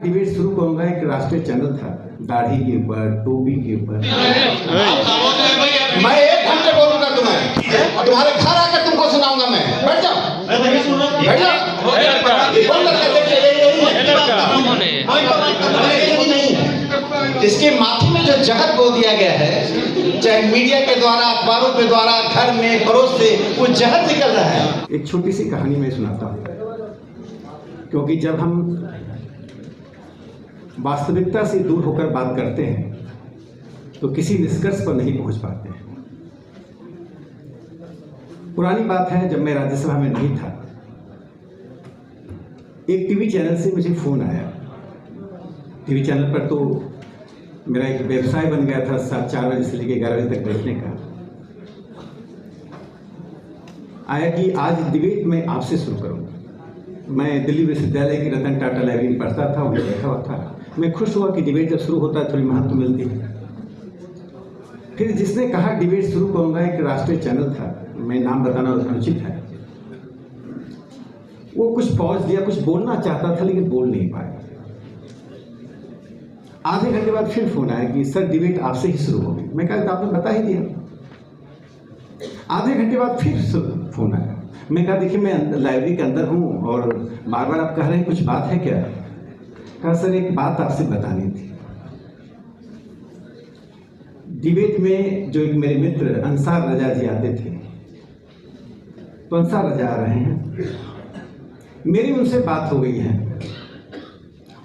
Debate शुरू करूंगा। एक राष्ट्रीय चैनल था, दाढ़ी के ऊपर, टोपी के ऊपर। मैं 1 घंटे बोलूंगा तुम्हें और तुम्हारे घर आकर तुमको सुनाऊंगा। मैं बैठ जाओ, बैठ जाओ। इसके माथे में जो जहर बो दिया गया है, चाहे मीडिया के द्वारा, अखबारों के द्वारा, घर में पड़ोस से वो जहर निकल रहा है। एक छोटी सी कहानी मैं सुनाता हूँ, क्योंकि जब हम वास्तविकता से दूर होकर बात करते हैं तो किसी निष्कर्ष पर नहीं पहुंच पाते हैं। पुरानी बात है, जब मैं राज्यसभा में नहीं था, एक टीवी चैनल से मुझे फोन आया। टीवी चैनल पर तो मेरा एक व्यवसाय बन गया था, 4 बजे से लेकर 11 बजे तक बैठने का। आया कि आज डिबेट मैं आपसे शुरू करूंगा। मैं दिल्ली विश्वविद्यालय की रतन टाटा लाइब्रेरी में पढ़ता था, वहीं बैठा हुआ था। मैं खुश हुआ कि डिबेट जब शुरू होता है थोड़ी महत्व मिलती है। फिर जिसने कहा डिबेट शुरू करूंगा, एक राष्ट्रीय चैनल था, मैं नाम बताना अनुचित है, वो कुछ पॉज दिया, कुछ बोलना चाहता था लेकिन बोल नहीं पाया। आधे घंटे बाद फिर फोन आया कि सर डिबेट आपसे ही शुरू होगी। मैं कहा आपने बता ही दिया। आधे घंटे बाद फिर फोन आया। मैं कहा देखिए मैं लाइब्रेरी के अंदर हूँ और बार बार आप कह रहे हैं कुछ बात है क्या? कहा सर एक बात आपसे बतानी थी। डिबेट में जो एक मेरे मित्र अंसार रजा जी आते थे, तो अंसार रजा आ रहे हैं, मेरी उनसे बात हो गई है,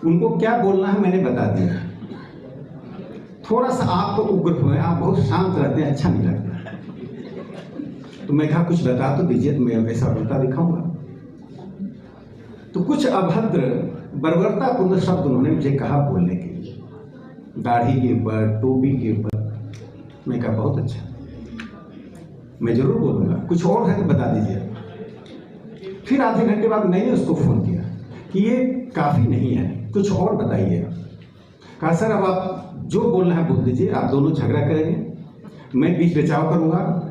उनको क्या बोलना है मैंने बता दिया। थोड़ा सा आप तो उग्र हुए, आप बहुत शांत रहते हैं, अच्छा नहीं लगता। तो मैं कहा कुछ बता तो दीजिए, तो मैं वैसा बोलता दिखाऊंगा। तो कुछ अभद्र बर्बरतापूर्ण शब्द उन्होंने मुझे कहा बोलने के लिए, दाढ़ी के ऊपर, टोपी के ऊपर। मैं कहा बहुत अच्छा, मैं जरूर बोलूंगा, कुछ और है तो बता दीजिए। फिर आधे घंटे बाद मैंने उसको फोन किया कि ये काफी नहीं है, कुछ और बताइए। कहा सर अब आप जो बोलना है बोल दीजिए, आप दोनों झगड़ा करेंगे, मैं बीच बचाव करूंगा,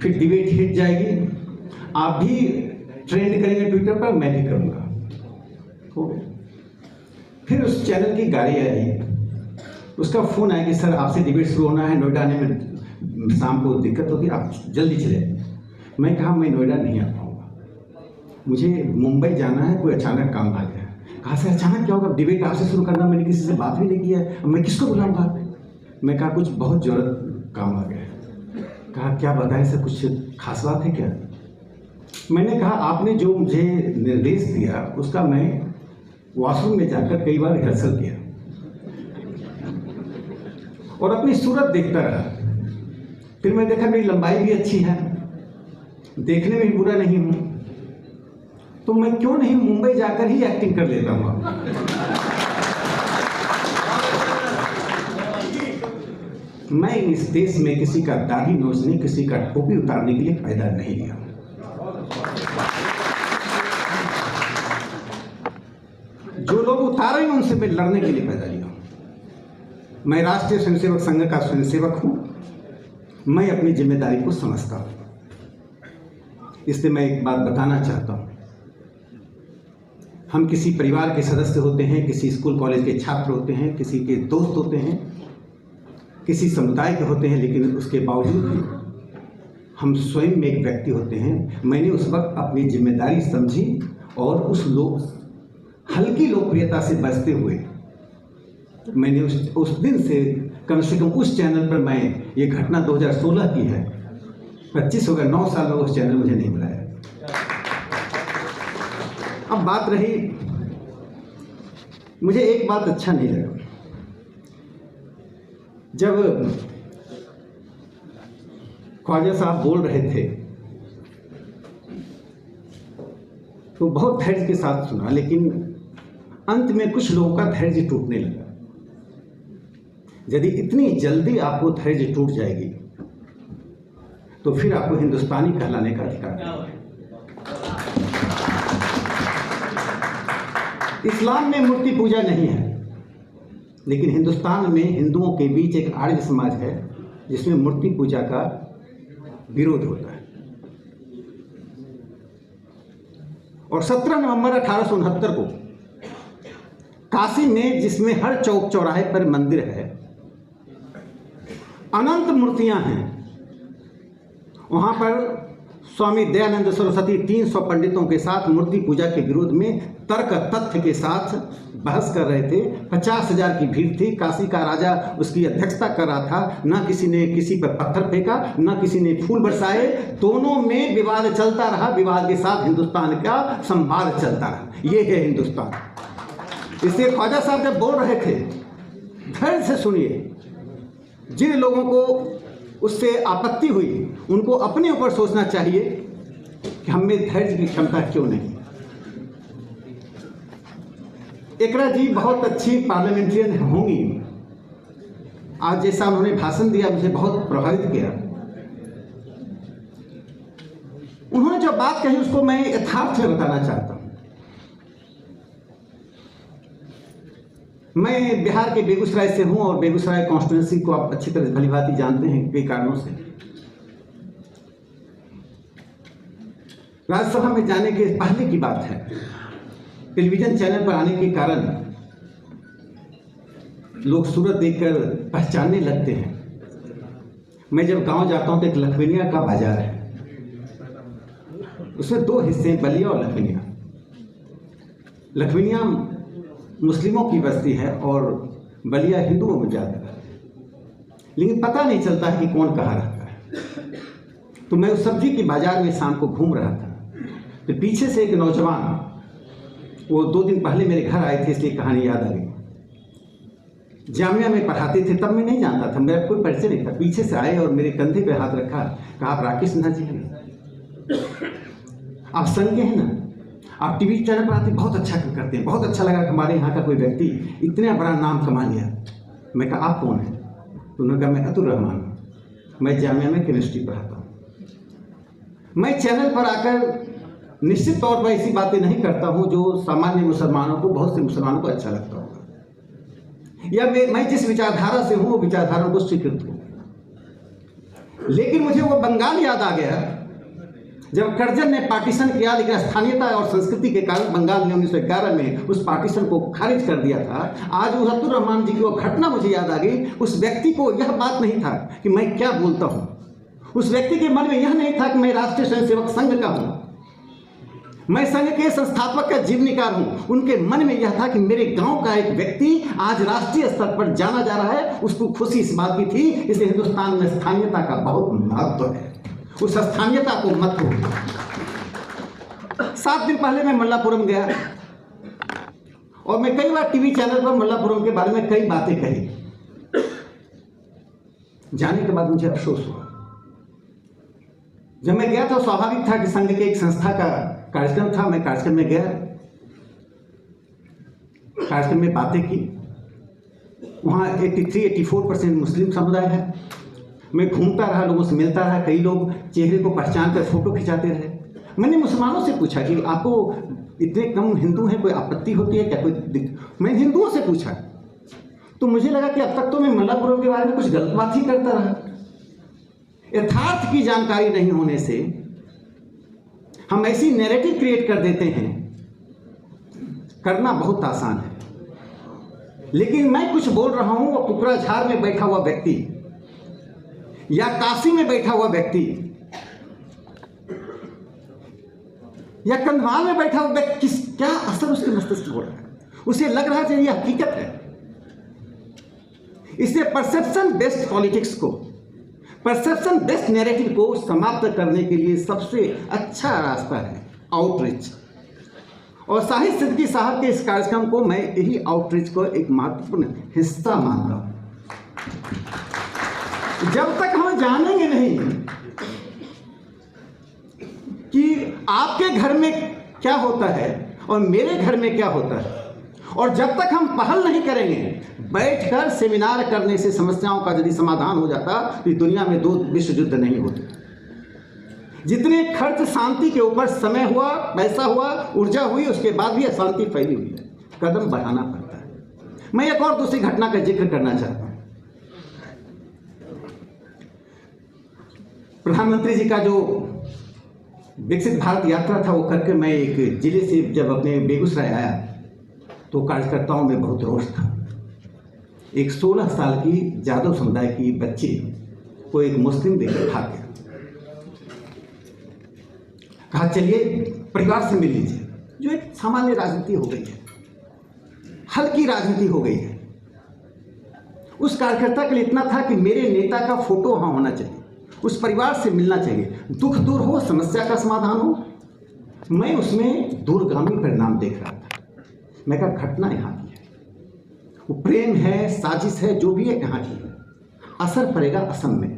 फिर डिबेट हिट जाएगी, आप भी ट्रेंड करेंगे ट्विटर पर, मैं भी करूंगा। हो गया। फिर उस चैनल की गाड़ी आई, उसका फोन आया कि सर आपसे डिबेट शुरू होना है, नोएडा आने में शाम को दिक्कत होगी, आप जल्दी चले। मैं कहा मैं नोएडा नहीं आ पाऊंगा, मुझे मुंबई जाना है, कोई अचानक काम आ गया। कहा सर अचानक क्या होगा, डिबेट आपसे शुरू करना, मैंने किसी से बात भी नहीं किया है, मैं किसको बुलाऊंगा? मैं कहा कुछ बहुत जरूरत काम आ गया। कहा क्या बताएं सर, कुछ खास बात है क्या? मैंने कहा आपने जो मुझे निर्देश दिया उसका मैं वॉशरूम में जाकर कई बार रिहर्सल किया और अपनी सूरत देखता रहा। फिर मैं देखा मेरी लंबाई भी अच्छी है, देखने में भी बुरा नहीं हूं, तो मैं क्यों नहीं मुंबई जाकर ही एक्टिंग कर लेता हूं। मैं इस देश में किसी का दाढ़ी नोचने, किसी का टोपी उतारने के लिए पैदा नहीं लिया। जो लोग उतारे हैं उनसे मैं लड़ने के लिए पैदा लिया। मैं राष्ट्रीय स्वयंसेवक संघ का स्वयंसेवक हूं, मैं अपनी जिम्मेदारी को समझता हूं। इसलिए मैं एक बात बताना चाहता हूं, हम किसी परिवार के सदस्य होते हैं, किसी स्कूल कॉलेज के छात्र होते हैं, किसी के दोस्त होते हैं, किसी समुदाय के होते हैं, लेकिन उसके बावजूद भी हम स्वयं में एक व्यक्ति होते हैं। मैंने उस वक्त अपनी जिम्मेदारी समझी और उस हल्की लोकप्रियता से बचते हुए मैंने उस दिन से कम उस चैनल पर, मैं ये घटना 2016 की है, 25 हो गया, 9 साल में उस चैनल मुझे नहीं बुलाया। अब बात रही, मुझे एक बात अच्छा नहीं लगा, जब ख्वाजा साहब बोल रहे थे तो बहुत धैर्य के साथ सुना, लेकिन अंत में कुछ लोगों का धैर्य टूटने लगा। यदि इतनी जल्दी आपको धैर्य टूट जाएगी तो फिर आपको हिंदुस्तानी कहलाने का अधिकार नहीं है। इस्लाम में मूर्ति पूजा नहीं है, लेकिन हिंदुस्तान में हिंदुओं के बीच एक आर्य समाज है जिसमें मूर्ति पूजा का विरोध होता है। और 17 नवंबर 1869 को काशी में जिसमें हर चौक चौराहे पर मंदिर है, अनंत मूर्तियां हैं, वहां पर स्वामी दयानंद सरस्वती 300 पंडितों के साथ मूर्ति पूजा के विरोध में तर्क तथ्य के साथ बहस कर रहे थे। 50,000 की भीड़ थी। काशी का राजा उसकी अध्यक्षता कर रहा था। ना किसी ने किसी पर पत्थर फेंका, ना किसी ने फूल बरसाए। दोनों में विवाद चलता रहा। विवाद के साथ हिंदुस्तान का संवाद चलता रहा। ये है हिंदुस्तान। इसलिए ख्वाजा साहब जब बोल रहे थे, धैर्य से सुनिए। जिन लोगों को उससे आपत्ति हुई उनको अपने ऊपर सोचना चाहिए कि हम में धैर्य की क्षमता क्यों नहीं। एकरा जी बहुत अच्छी पार्लियामेंट्रियन होंगी। आज जैसा उन्होंने भाषण दिया मुझे बहुत प्रभावित किया। उन्होंने जो बात कही उसको मैं यथार्थ में बताना चाहता हूं। मैं बिहार के बेगूसराय से हूं और बेगूसराय कॉन्स्टिट्यूंसी को आप अच्छी तरह भलीभांति जानते हैं कई कारणों से। राज्यसभा में जाने के पहले की बात है। टेलीविजन चैनल पर आने के कारण लोग सूरत देखकर पहचानने लगते हैं। मैं जब गांव जाता हूं तो एक लखवनिया का बाजार है। उसमें 2 हिस्से हैं, बलिया और लखवनिया। लखवनिया मुस्लिमों की बस्ती है और बलिया हिंदुओं में ज़्यादा है, लेकिन पता नहीं चलता है कि कौन कहाँ रहता है। तो मैं उस सब्जी के बाजार में शाम को घूम रहा था, तो पीछे से एक नौजवान, वो 2 दिन पहले मेरे घर आए थे, इसलिए कहानी याद आ गई। जामिया में पढ़ाते थे, तब मैं नहीं जानता था, मेरा कोई परिचय नहीं था। पीछे से आए और मेरे कंधे पे हाथ रखा, कहा आप राकेश सिन्हा जी हैं, आप संघ के हैं ना, आप टीवी चैनल पर आते बहुत अच्छा करते हैं। बहुत अच्छा लगा कि हमारे यहाँ का कोई व्यक्ति इतना बड़ा नाम कमा लिया। मैं कहा आप कौन हैं? तो उन्होंने कहा मैं अतुल रहमान हूँ, मैं जामिया में केमिस्ट्री पढ़ाता हूँ। मैं चैनल पर आकर निश्चित तौर पर ऐसी बातें नहीं करता हूँ जो सामान्य मुसलमानों को, बहुत से मुसलमानों को अच्छा लगता होगा, या मैं जिस विचारधारा से हूँ वो विचारधारा को स्वीकृत हूँ। लेकिन मुझे वो बंगाल याद आ गया जब कर्जन ने पार्टीशन किया, लेकिन स्थानीयता और संस्कृति के कारण बंगाल ने 1911 में उस पार्टीशन को खारिज कर दिया था। आज उस अब्दुल रहमान जी की वो घटना मुझे याद आ गई। उस व्यक्ति को यह बात नहीं था कि मैं क्या बोलता हूँ, उस व्यक्ति के मन में यह नहीं था कि मैं राष्ट्रीय स्वयंसेवक संघ का हूँ, मैं संघ के संस्थापक का जीवनीकार हूँ। उनके मन में यह था कि मेरे गांव का एक व्यक्ति आज राष्ट्रीय स्तर पर जाना जा रहा है, उसको खुशी इस बात की थी। इसलिए हिंदुस्तान में स्थानीयता का बहुत महत्व है, उस स्थानीयता को मत हो। 7 दिन पहले मैं मल्लापुरम गया और मैं कई बार टीवी चैनल पर मल्लापुरम के बारे में कई बातें कही। जाने के बाद मुझे अफसोस हुआ। जब मैं गया तो स्वाभाविक था कि संघ के एक संस्था का कार्यक्रम था, मैं कार्यक्रम में गया, कार्यक्रम में बातें की। वहाँ 83-84% मुस्लिम समुदाय है। मैं घूमता रहा, लोगों से मिलता रहा। कई लोग चेहरे को पहचान कर फोटो खिंचाते रहे। मैंने मुसलमानों से पूछा कि आपको इतने कम हिंदू हैं, कोई आपत्ति होती है क्या? मैं हिंदुओं से पूछा तो मुझे लगा कि अब तक तो मैं मल्लापुरम के बारे में कुछ गलत बात ही करता रहा। यथार्थ की जानकारी नहीं होने से हम ऐसी नैरेटिव क्रिएट कर देते हैं। करना बहुत आसान है, लेकिन मैं कुछ बोल रहा हूं, वो कुकराझार में बैठा हुआ व्यक्ति या काशी में बैठा हुआ व्यक्ति या कंधमाल में बैठा हुआ व्यक्ति, क्या असर उसके मस्तिष्क हो रहा है? उसे लग रहा है यह हकीकत है। इसलिए परसेप्शन बेस्ड पॉलिटिक्स को, परसेप्शन बेस्ड नैरेटिव को समाप्त करने के लिए सबसे अच्छा रास्ता है आउटरीच। और शाहिद सिद्दीकी साहब के इस कार्यक्रम को मैं यही आउटरीच को एक महत्वपूर्ण हिस्सा मानता हूं। जब तक हम जानेंगे नहीं कि आपके घर में क्या होता है और मेरे घर में क्या होता है, और जब तक हम पहल नहीं करेंगे, बैठकर सेमिनार करने से समस्याओं का यदि समाधान हो जाता तो दुनिया में 2 विश्व युद्ध नहीं होते। जितने खर्च शांति के ऊपर समय हुआ, पैसा हुआ, ऊर्जा हुई, उसके बाद भी अशांति फैली हुई है। कदम बढ़ाना पड़ता है। मैं एक और दूसरी घटना का जिक्र करना चाहता हूं। प्रधानमंत्री जी का जो विकसित भारत यात्रा था वो करके मैं एक जिले से जब अपने बेगूसराय आया तो कार्यकर्ताओं में बहुत रोष था। एक 16 साल की यादव समुदाय की बच्ची को एक मुस्लिम देखकर भाग गया। कहा चलिए परिवार से मिल लीजिए, जो एक सामान्य राजनीति हो गई है, हल्की राजनीति हो गई है। उस कार्यकर्ता के लिए इतना था कि मेरे नेता का फोटो वहां होना चाहिए, उस परिवार से मिलना चाहिए, दुख दूर हो, समस्या का समाधान हो। मैं उसमें दूरगामी परिणाम देख रहा था। मैं कहा घटना यहाँ की है, वो प्रेम है, साजिश है, जो भी है यहाँ की है। असर पड़ेगा असम में,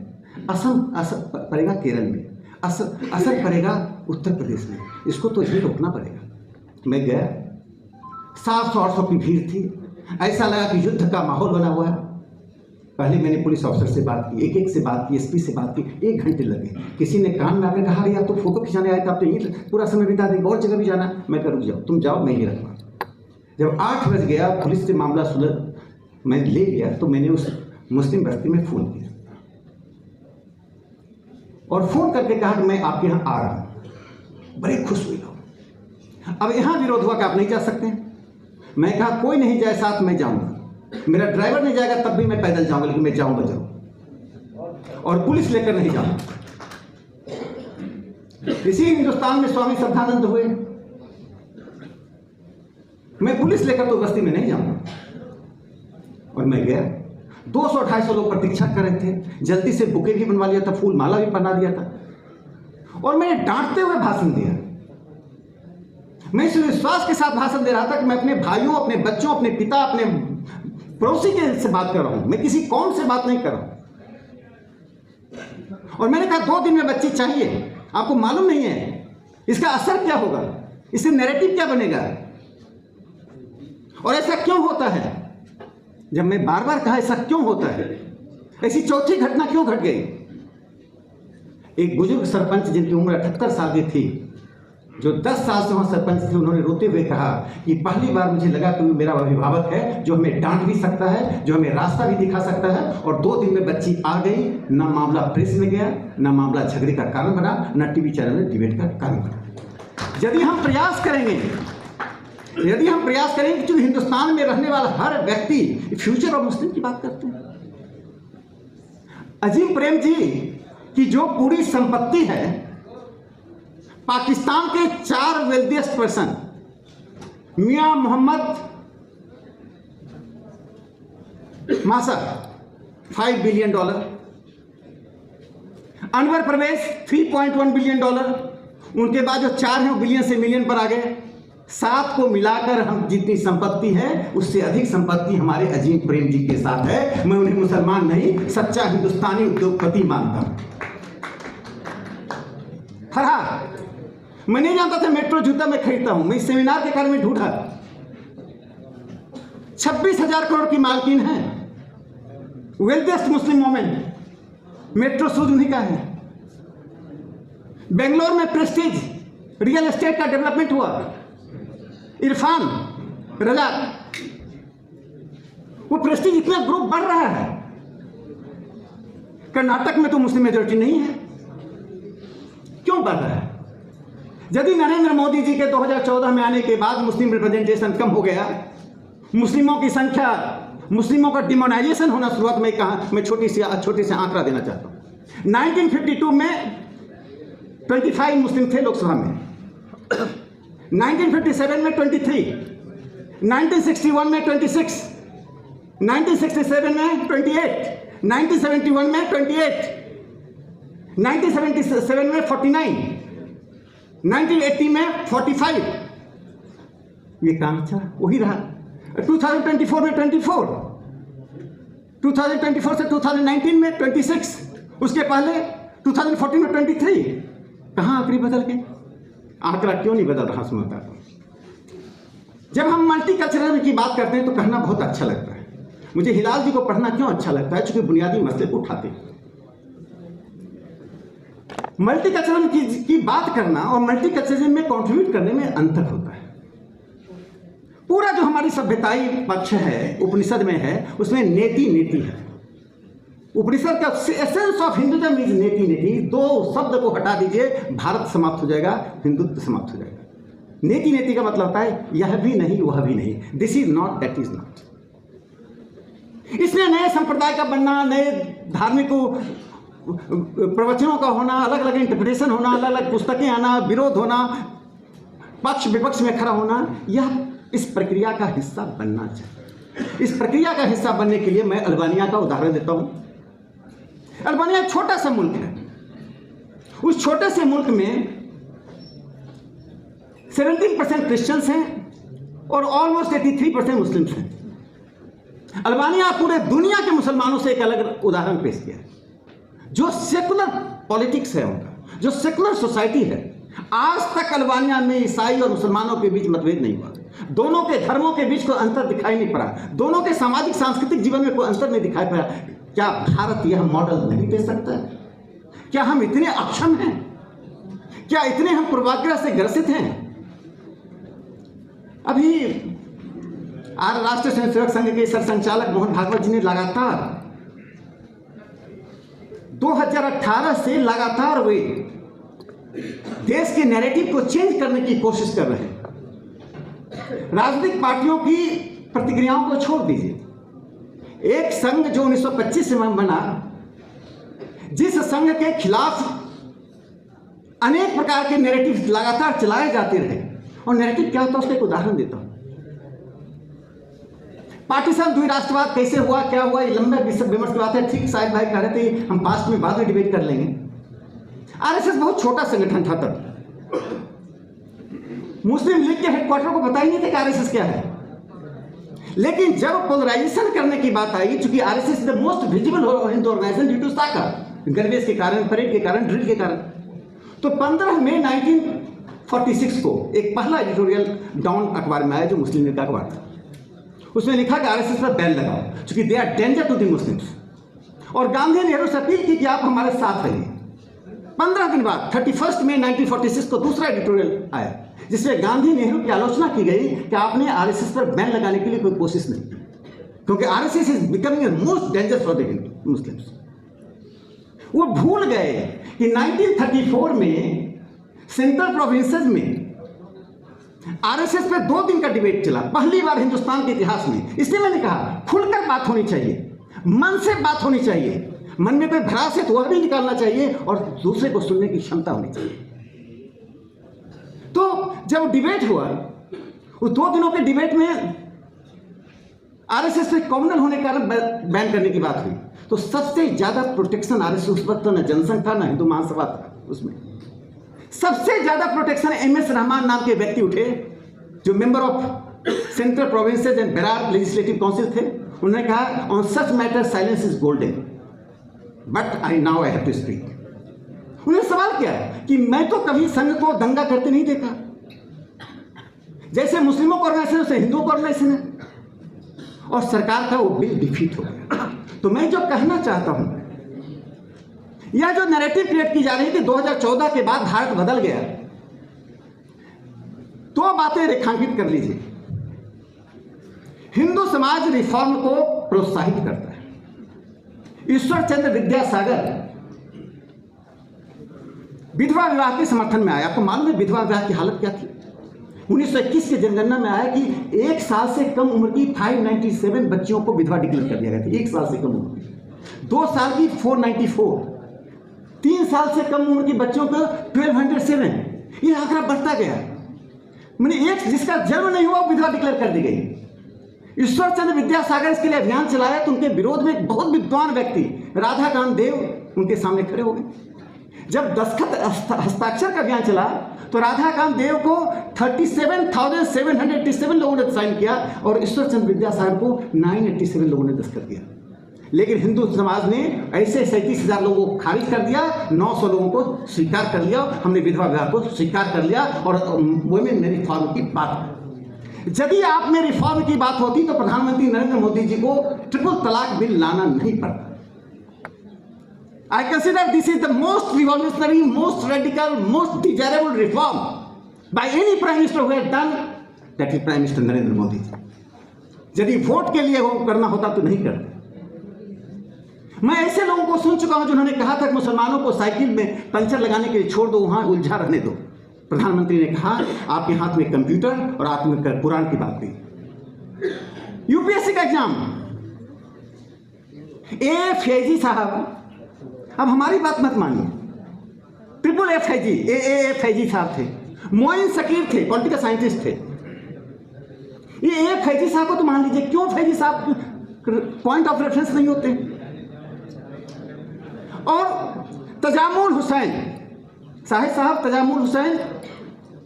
असर पड़ेगा केरल में, असर पड़ेगा उत्तर प्रदेश में। इसको तो यही रोकना पड़ेगा। मैं गया, 700-800 की भीड़ थी। ऐसा लगा कि युद्ध का माहौल बना हुआ है। पहले मैंने पुलिस ऑफिसर से बात की, एक से बात की, एसपी से बात की। 1 घंटे लगे। किसी ने कान में आकर कहा, अरे यार तो फोटो खिंचाने आए थे, आप तो यहीं पूरा समय बिता देंगे, और जगह भी जाना। मैं कह रुक जाओ, तुम जाओ, मैं ही रखूँगा। जब 8 बज गया, पुलिस से मामला सुलझ मैं ले लिया, तो मैंने उस मुस्लिम बस्ती में फ़ोन किया और फ़ोन करके कहा कि मैं आपके यहाँ आ रहा हूँ। बड़े खुश हुए लोग। अब यहाँ विरोध हुआ कि आप नहीं जा सकते। मैं कहा कोई नहीं जाए साथ, मैं जाऊँगा। मेरा ड्राइवर नहीं जाएगा तब भी मैं पैदल जाऊँगा, लेकिन मैं जाऊँगा जरूर, और पुलिस लेकर नहीं जाऊँगा। इसी हिंदुस्तान में स्वामी श्रद्धानंद हुए। मैं पुलिस लेकर तो बस्ती में नहीं जाऊँगा। और मैं गया। 200-250 लोग प्रतीक्षा कर रहे थे। जल्दी से बुके भी बनवा लिया था, फूल माला भी पहना दिया था, और मैंने डांटते हुए भाषण दिया। मैं इस विश्वास के साथ भाषण दे रहा था कि मैं अपने भाइयों, अपने बच्चों, अपने पिता, अपने पड़ोसी के से बात कर रहा हूं, मैं किसी कौम से बात नहीं कर रहा हूं। और मैंने कहा 2 दिन में बच्ची चाहिए। आपको मालूम नहीं है इसका असर क्या होगा, इससे नैरेटिव क्या बनेगा, और ऐसा क्यों होता है। जब मैं बार बार कहा ऐसा क्यों होता है, ऐसी चौथी घटना क्यों घट गई। एक बुजुर्ग सरपंच जिनकी उम्र 78 साल की थी, जो 10 साल से वहाँ सरपंच थे, उन्होंने रोते हुए कहा कि पहली बार मुझे लगा कि मेरा अभिभावक है जो हमें डांट भी सकता है, जो हमें रास्ता भी दिखा सकता है। और 2 दिन में बच्ची आ गई। ना मामला प्रेस में गया, ना मामला झगड़े का कारण बना, ना टीवी चैनल में डिबेट का कारण बना। यदि हम प्रयास करेंगे कि हिंदुस्तान में रहने वाला हर व्यक्ति फ्यूचर ऑफ मुस्लिम की बात करते हैं। अजीम प्रेम जी की जो पूरी संपत्ति है, पाकिस्तान के 4 वेल्थिएस्ट पर्सन, मियां मोहम्मद मासा $5 बिलियन, अनवर परवेज $3.1 बिलियन, उनके बाद जो 4 हैं वो बिलियन से मिलियन पर आ गए। 7 को मिलाकर हम जितनी संपत्ति है उससे अधिक संपत्ति हमारे अजीम प्रेम जी के साथ है। मैं उन्हें मुसलमान नहीं, सच्चा हिंदुस्तानी उद्योगपति मानता हूं। फरहाद, मैं नहीं जानता था मेट्रो जूता मैं खरीदता हूं। मैं इस सेमिनार के कारण में ढूंढा। 26,000 करोड़ की मालकिन है, wealthiest Muslim women. Metro shoes उन्हीं का है। बेंगलोर में प्रेस्टीज रियल एस्टेट का डेवलपमेंट हुआ। इरफान रजाक, वो प्रेस्टीज इतना ग्रुप बढ़ रहा है। कर्नाटक में तो मुस्लिम मेजोरिटी नहीं है, क्यों बढ़ रहा है। यदि नरेंद्र मोदी जी के 2014 में आने के बाद मुस्लिम रिप्रेजेंटेशन कम हो गया, मुस्लिमों की संख्या, मुस्लिमों का डिमोनाइजेशन होना शुरुआत में कहा। मैं छोटी सी आंकड़ा देना चाहता हूँ। 1952 में 25 मुस्लिम थे लोकसभा में, 1957 में 23, 1961 में 26, 1967 में 28, 1971 में 28, 1977 में 49, 1980 में 45। ये काम अच्छा वही रहा। 2024 में 24, 2024 से 2019 में 26, उसके पहले 2014 में 23। कहाँ आखिरी बदल गए। आंकड़ा क्यों नहीं बदल रहा सुनता। जब हम मल्टीकल्चरल की बात करते हैं तो कहना बहुत अच्छा लगता है। मुझे हिलाल जी को पढ़ना क्यों अच्छा लगता है, क्योंकि बुनियादी मसले को उठाते हैं। मल्टीकल्चरल की बात करना और मल्टीकल्चरल में कंट्रीब्यूट करने में अंतर होता है। पूरा जो हमारी सभ्यताई पक्ष है उपनिषद में है, उसमें नेति नेति है। उपनिषद का एसेंस ऑफ हिंदुइज्म इज नेति नेति। 2 शब्द को हटा दीजिए, भारत समाप्त हो जाएगा, हिंदुत्व समाप्त हो जाएगा। नेति नेति का मतलब होता है यह भी नहीं वह भी नहीं, this is not that is not. इसलिए नए संप्रदाय का बनना, नए धार्मिक प्रवचनों का होना, अलग अलग इंटरप्रिटेशन होना, अलग अलग पुस्तकें आना, विरोध होना, पक्ष विपक्ष में खड़ा होना, यह इस प्रक्रिया का हिस्सा बनना चाहिए। इस प्रक्रिया का हिस्सा बनने के लिए मैं अल्बानिया का उदाहरण देता हूं। अल्बानिया एक छोटा सा मुल्क है। उस छोटे से मुल्क में 17% क्रिश्चियंस हैं और ऑलमोस्ट 83% मुस्लिम्स हैं। अल्बानिया पूरे दुनिया के मुसलमानों से एक अलग उदाहरण पेश किया है। जो सेकुलर पॉलिटिक्स है उनका, जो सेकुलर सोसाइटी है, आज तक अल्बानिया में ईसाई और मुसलमानों के बीच मतभेद नहीं हुआ। दोनों के धर्मों के बीच कोई अंतर दिखाई नहीं पड़ा। दोनों के सामाजिक सांस्कृतिक जीवन में कोई अंतर नहीं दिखाई पड़ा। क्या भारत यह मॉडल नहीं दे सकता है? क्या हम इतने अक्षम हैं? क्या इतने हम पूर्वाग्रह से ग्रसित हैं? अभी राष्ट्रीय स्वयंसेवक संघ के सरसंचालक मोहन भागवत जी ने लगातार 2018 से लगातार वे देश के नैरेटिव को चेंज करने की कोशिश कर रहे हैं। राजनीतिक पार्टियों की प्रतिक्रियाओं को छोड़ दीजिए। एक संघ जो 1925 से बना, जिस संघ के खिलाफ अनेक प्रकार के नैरेटिव लगातार चलाए जाते रहे, और नैरेटिव क्या होता है उसका एक उदाहरण देता हूं। पाकिस्तान द्विराष्ट्रवाद कैसे हुआ, क्या हुआ, ये लंबे विमर्श की बात है। ठीक साहिब भाई कह रहे थे हम पास्ट में बाद में डिबेट कर लेंगे। आरएसएस बहुत छोटा संगठन था तब। मुस्लिम लीग के हेडक्वार्टर को पता ही नहीं था कि आरएसएस क्या है। लेकिन जब पोलराइजेशन करने की बात आई, चूंकि RSS is the most visible Hindu organisation due to साका, गणवेश के कारण, परेड के कारण, ड्रिल के कारण, तो 15 मई 1946 को एक पहला एडिटोरियल डॉन अखबार में आया जो मुस्लिम लीग का अखबार था। उसमें लिखा कि आरएसएस पर बैन लगाओ क्योंकि they are danger to the Muslims. और गांधी नेहरू से अपील की कि आप हमारे साथ रहिए। 15 दिन बाद 31 मई 1946 को दूसरा एडिटोरियल आया जिसमें गांधी नेहरू की आलोचना की गई कि आपने आरएसएस पर बैन लगाने के लिए कोई कोशिश नहीं की, क्योंकि RSS is becoming most danger for the Muslims. वो भूल गए कि 1934 में सेंट्रल प्रोविंसेस में आरएसएस पे 2 दिन का डिबेट चला, पहली बार हिंदुस्तान के इतिहास में। इसलिए मैंने कहा खुलकर बात होनी चाहिए, मन से बात होनी चाहिए, मन में कोई भ्रास है तो वह भी निकालना चाहिए और दूसरे को सुनने की क्षमता होनी चाहिए। तो जब डिबेट हुआ, उस 2 दिनों के डिबेट में आरएसएस पे कॉमनल होने के कारण बैन करने की बात हुई, तो सबसे ज्यादा प्रोटेक्शन आरएसएस उस वक्त तो न जनसंघ था न हिंदू महासभा था। उसमें सबसे ज्यादा प्रोटेक्शन एमएस रहमान नाम के व्यक्ति उठे जो member of Central Provinces and Berar legislative council थे। उन्होंने कहा on such matter silence is golden but I now I have to speak. उन्होंने सवाल किया कि मैं तो कभी संघ को दंगा करते नहीं देखा, जैसे मुस्लिमों को ऑर्गेनाइजेशन वैसे हिंदुओं को ऑर्गेनाइजेशन है, और सरकार का वो बिल डिफीट हो गया। तो मैं जो कहना चाहता हूं, यह जो नैरेटिव क्रिएट की जा रही है कि 2014 के बाद भारत बदल गया, 2 बातें रेखांकित कर लीजिए। हिंदू समाज रिफॉर्म को प्रोत्साहित करता है। ईश्वर चंद्र विद्यासागर विधवा विवाह के समर्थन में आया। आपको मालूम है विधवा विवाह की हालत क्या थी? 1921 की जनगणना में आया कि 1 साल से कम उम्र की 597 बच्चियों को विधवा डिक्लेयर कर दिया गया था। 1 साल से कम उम्र की। 2 साल की 494, 3 साल से कम उम्र की बच्चों को 1207। ये आंकड़ा बढ़ता गया। मैंने एक जिसका जन्म नहीं हुआ विधवा डिक्लेयर कर दी गई। ईश्वर चंद्र विद्यासागर इसके लिए अभियान चलाया तो उनके विरोध में एक बहुत विद्वान व्यक्ति राधाकांत देव उनके सामने खड़े हो गए। जब दस्तखत हस्ताक्षर का अभियान चला तो राधाकांत देव को 37,787 लोगों ने साइन किया और ईश्वर चंद्र विद्यासागर को 987 लोगों ने दस्तखत किया। लेकिन हिंदू समाज ने ऐसे 37,000 लोगों को खारिज कर दिया, 900 लोगों को स्वीकार कर लिया। हमने विधवा विवाह को स्वीकार कर लिया और वुमेन रिफॉर्म की बात। यदि आप में रिफॉर्म की बात होती तो प्रधानमंत्री नरेंद्र मोदी जी को ट्रिपल तलाक बिल लाना नहीं पड़ता। I consider this is the most revolutionary, most radical, most desirable reform by any prime minister who has done, that is Prime Minister Narendra Modi ji. यदि वोट के लिए वो करना होता तो नहीं करते। मैं ऐसे लोगों को सुन चुका हूं जिन्होंने कहा था कि मुसलमानों को साइकिल में पंचर लगाने के लिए छोड़ दो, वहां उलझा रहने दो। प्रधानमंत्री ने कहा आपके हाथ में कंप्यूटर और आपने कुरान की बात कही। यूपीएससी का एग्जाम, ए फैजी साहब, अब हमारी बात मत मानिए, ट्रिपल ए फैजी, ए फैजी साहब थे, मोइन शकीर थे, पॉलिटिकल साइंटिस्ट थे। ये ए फैजी साहब को तो मान लीजिए, क्यों फैजी साहब पॉइंट ऑफ रेफरेंस नहीं होते? और तजामुल हुसैन साहब, तजामुल हुसैन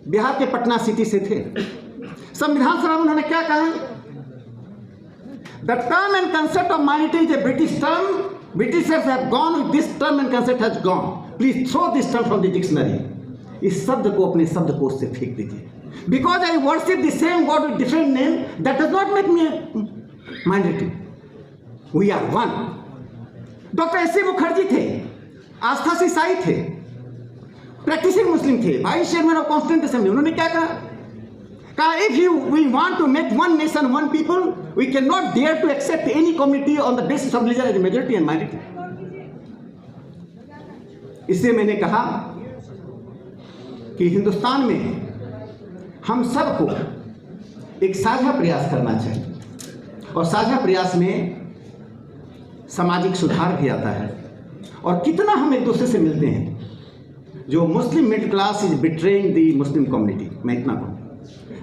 बिहार के पटना सिटी से थे। संविधान सभा में उन्होंने क्या कहा? The term and concept of minority is a British term, Britishers have gone with this term and concept has gone, please throw this term from the dictionary. इस शब्द को अपने शब्दकोश से फेंक दीजिए। Because I worship the same God with different name, that does not make me minority, we are one. Doctor S C Mukherjee थे, आस्था से ईसाई थे, प्रैक्टिसिंग मुस्लिम थे, vice chairman of constituent assembly. उन्होंने क्या कहा? if we want to make one nation, one people, we cannot dare to accept any community on the basis of religion as a majority and minority. इससे मैंने कहा कि हिंदुस्तान में हम सबको एक साझा प्रयास करना चाहिए, और साझा प्रयास में सामाजिक सुधार भी आता है। और कितना हम एक दूसरे से मिलते हैं। जो Muslim middle class is betraying the Muslim community, मैं इतना कहूँ,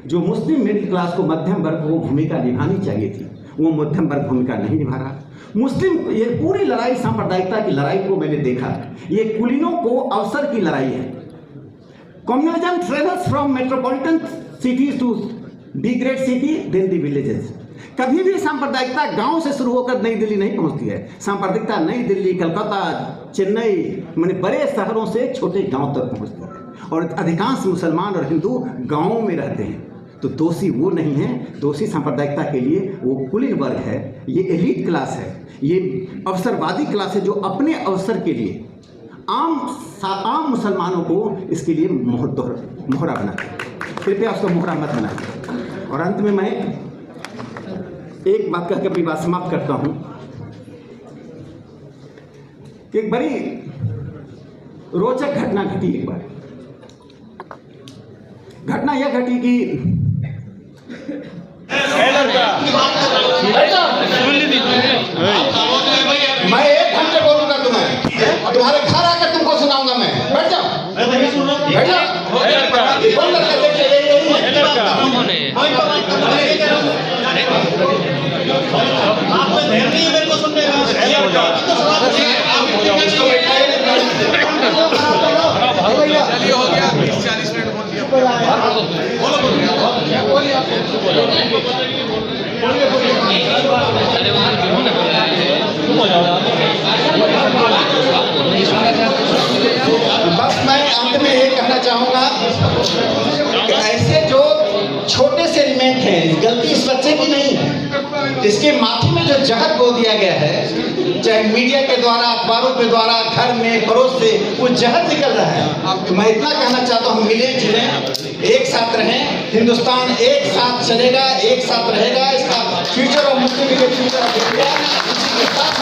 जो मुस्लिम मिडिल क्लास को मध्यम वर्ग को भूमिका निभानी चाहिए थी, वो मध्यम वर्ग भूमिका नहीं निभा रहा। मुस्लिम, ये पूरी लड़ाई सांप्रदायिकता की लड़ाई को मैंने देखा, ये कुलीनों को अवसर की लड़ाई है। Communism travels from metropolitan cities to be great city then the villages. कभी भी सांप्रदायिकता गांव से शुरू होकर नई दिल्ली नहीं पहुंचती है। सांप्रदायिकता नई दिल्ली, कलकत्ता, चेन्नई, माने बड़े शहरों से छोटे गांव तक पहुंचती है। और अधिकांश मुसलमान और हिंदू गांवों में रहते हैं। तो दोषी वो नहीं है, दोषी सांप्रदायिकता के लिए वो कुलीन वर्ग है, ये एलीट क्लास है, ये अवसरवादी क्लास है, जो अपने अवसर के लिए आम मुसलमानों को इसके लिए मोहरा बनाते हैं। कृपया उसको मोहरा मत बनाइए। और अंत में मैं एक बात कहकर अपनी बात समाप्त करता हूँ कि एक बड़ी रोचक घटना घटी। एक बार घटना यह घटी कि मैं 1 घंटे बोलूंगा तुम्हें, तुम्हारे घर आकर तुमको सुनाऊंगा मैं। बैठ जाओ, बैठ जाओ। मेरे को सुनने हो गया 40 मिनट बोल दिया। बस मैं अंत में ये कहना चाहूँगा कि ऐसे जो छोटे से एलिमेंट हैं, गलती इस बच्चे की नहीं है, इसके माथे में जो जहर बो दिया गया है, चाहे मीडिया के द्वारा, अखबारों के द्वारा, घर में पड़ोस से वो जहर निकल रहा है। तो मैं इतना कहना चाहता हूँ, मिलें जुलें, एक साथ रहें, हिंदुस्तान एक साथ चलेगा, एक साथ रहेगा। इसका future of Muslim future of India, इसी के साथ